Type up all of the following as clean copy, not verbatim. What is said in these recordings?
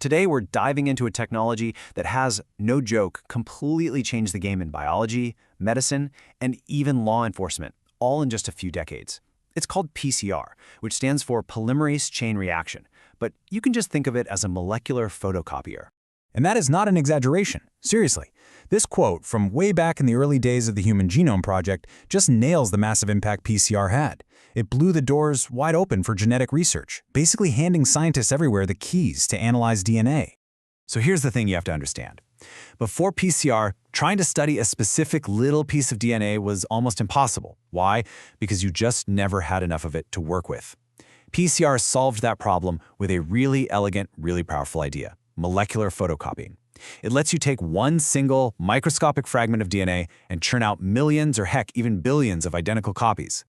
Today, we're diving into a technology that has, no joke, completely changed the game in biology, medicine, and even law enforcement, all in just a few decades. It's called PCR, which stands for polymerase chain reaction, but you can just think of it as a molecular photocopier. And that is not an exaggeration. Seriously, this quote from way back in the early days of the Human Genome Project just nails the massive impact PCR had. It blew the doors wide open for genetic research, basically handing scientists everywhere the keys to analyze DNA. So here's the thing you have to understand. Before PCR, trying to study a specific little piece of DNA was almost impossible. Why? Because you just never had enough of it to work with. PCR solved that problem with a really elegant, really powerful idea: molecular photocopying. It lets you take one single microscopic fragment of DNA and churn out millions or heck, even billions of identical copies.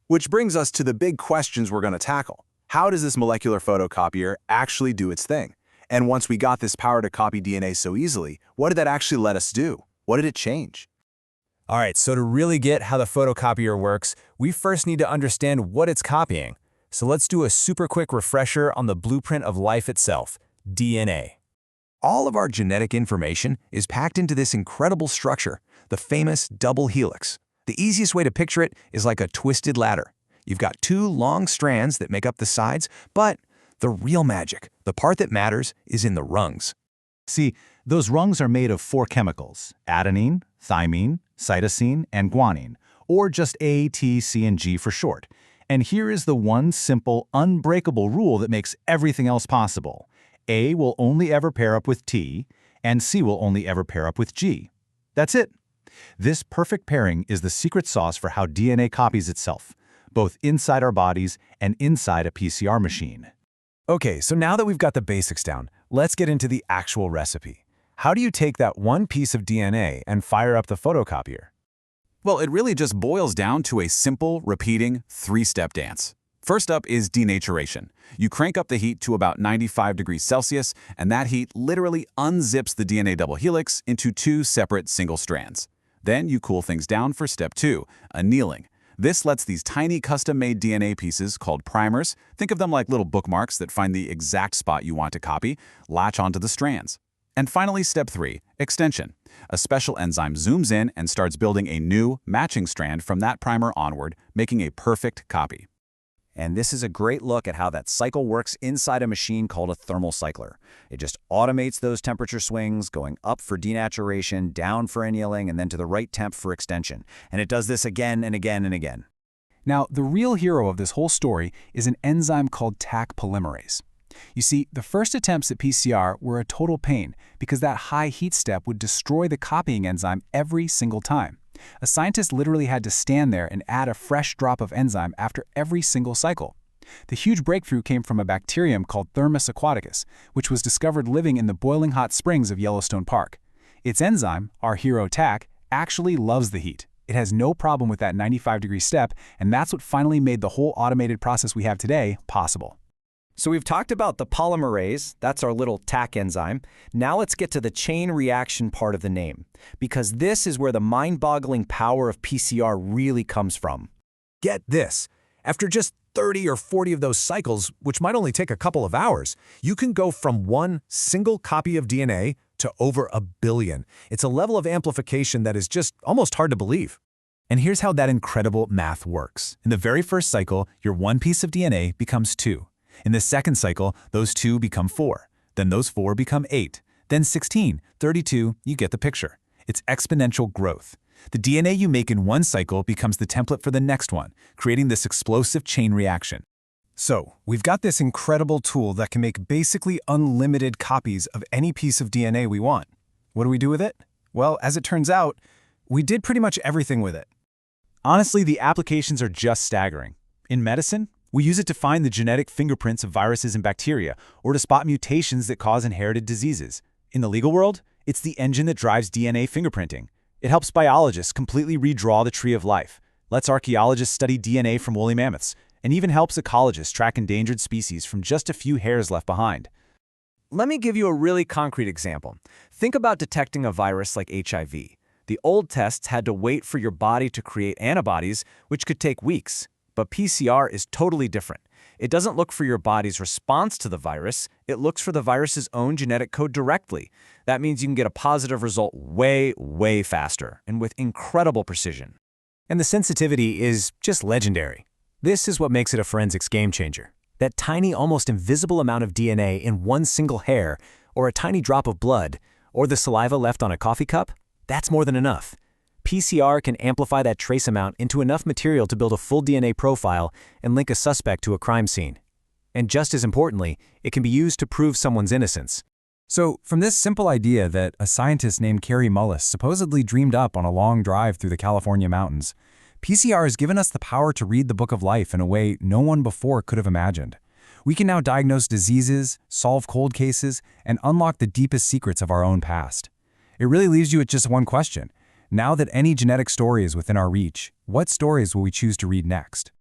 Which brings us to the big questions we're going to tackle. How does this molecular photocopier actually do its thing? And once we got this power to copy DNA so easily, what did that actually let us do? What did it change? All right, so to really get how the photocopier works, we first need to understand what it's copying. So let's do a super quick refresher on the blueprint of life itself: DNA. All of our genetic information is packed into this incredible structure, the famous double helix. The easiest way to picture it is like a twisted ladder. You've got two long strands that make up the sides, but the real magic, the part that matters, is in the rungs. See, those rungs are made of 4 chemicals: adenine, thymine, cytosine, and guanine, or just A, T, C, and G for short. And here is the one simple, unbreakable rule that makes everything else possible. A will only ever pair up with T, and C will only ever pair up with G. That's it. This perfect pairing is the secret sauce for how DNA copies itself, both inside our bodies and inside a PCR machine. Okay, so now that we've got the basics down, let's get into the actual recipe. How do you take that one piece of DNA and fire up the photocopier? Well, it really just boils down to a simple, repeating, 3-step dance. First up is denaturation. You crank up the heat to about 95 degrees Celsius, and that heat literally unzips the DNA double helix into 2 separate single strands. Then you cool things down for step 2, annealing. This lets these tiny custom-made DNA pieces called primers, think of them like little bookmarks that find the exact spot you want to copy, latch onto the strands. And finally, step 3, extension. A special enzyme zooms in and starts building a new, matching strand from that primer onward, making a perfect copy. And this is a great look at how that cycle works inside a machine called a thermal cycler. It just automates those temperature swings, going up for denaturation, down for annealing, and then to the right temp for extension. And it does this again and again and again. Now, the real hero of this whole story is an enzyme called Taq polymerase. You see, the first attempts at PCR were a total pain because that high heat step would destroy the copying enzyme every single time. A scientist literally had to stand there and add a fresh drop of enzyme after every single cycle. The huge breakthrough came from a bacterium called Thermus aquaticus, which was discovered living in the boiling hot springs of Yellowstone Park. Its enzyme, our hero Taq, actually loves the heat. It has no problem with that 95-degree step, and that's what finally made the whole automated process we have today possible. So we've talked about the polymerase, that's our little Taq enzyme. Now let's get to the chain reaction part of the name, because this is where the mind-boggling power of PCR really comes from. Get this. After just 30 or 40 of those cycles, which might only take a couple of hours, you can go from one single copy of DNA to over 1 billion. It's a level of amplification that is just almost hard to believe. And here's how that incredible math works. In the very first cycle, your one piece of DNA becomes 2. In the second cycle, those 2 become 4. Then those 4 become 8. Then 16, 32, you get the picture. It's exponential growth. The DNA you make in one cycle becomes the template for the next one, creating this explosive chain reaction. So, we've got this incredible tool that can make basically unlimited copies of any piece of DNA we want. What do we do with it? Well, as it turns out, we did pretty much everything with it. Honestly, the applications are just staggering. In medicine, we use it to find the genetic fingerprints of viruses and bacteria, or to spot mutations that cause inherited diseases. In the legal world, it's the engine that drives DNA fingerprinting. It helps biologists completely redraw the tree of life, lets archaeologists study DNA from woolly mammoths, and even helps ecologists track endangered species from just a few hairs left behind. Let me give you a really concrete example. Think about detecting a virus like HIV. The old tests had to wait for your body to create antibodies, which could take weeks. But PCR is totally different. It doesn't look for your body's response to the virus, it looks for the virus's own genetic code directly. That means you can get a positive result way, way faster, and with incredible precision. And the sensitivity is just legendary. This is what makes it a forensics game-changer. That tiny, almost invisible amount of DNA in one single hair, or a tiny drop of blood, or the saliva left on a coffee cup, that's more than enough. PCR can amplify that trace amount into enough material to build a full DNA profile and link a suspect to a crime scene. And just as importantly, it can be used to prove someone's innocence. So, from this simple idea that a scientist named Kary Mullis supposedly dreamed up on a long drive through the California mountains, PCR has given us the power to read the book of life in a way no one before could have imagined. We can now diagnose diseases, solve cold cases, and unlock the deepest secrets of our own past. It really leaves you with just one question. Now that any genetic story is within our reach, what stories will we choose to read next?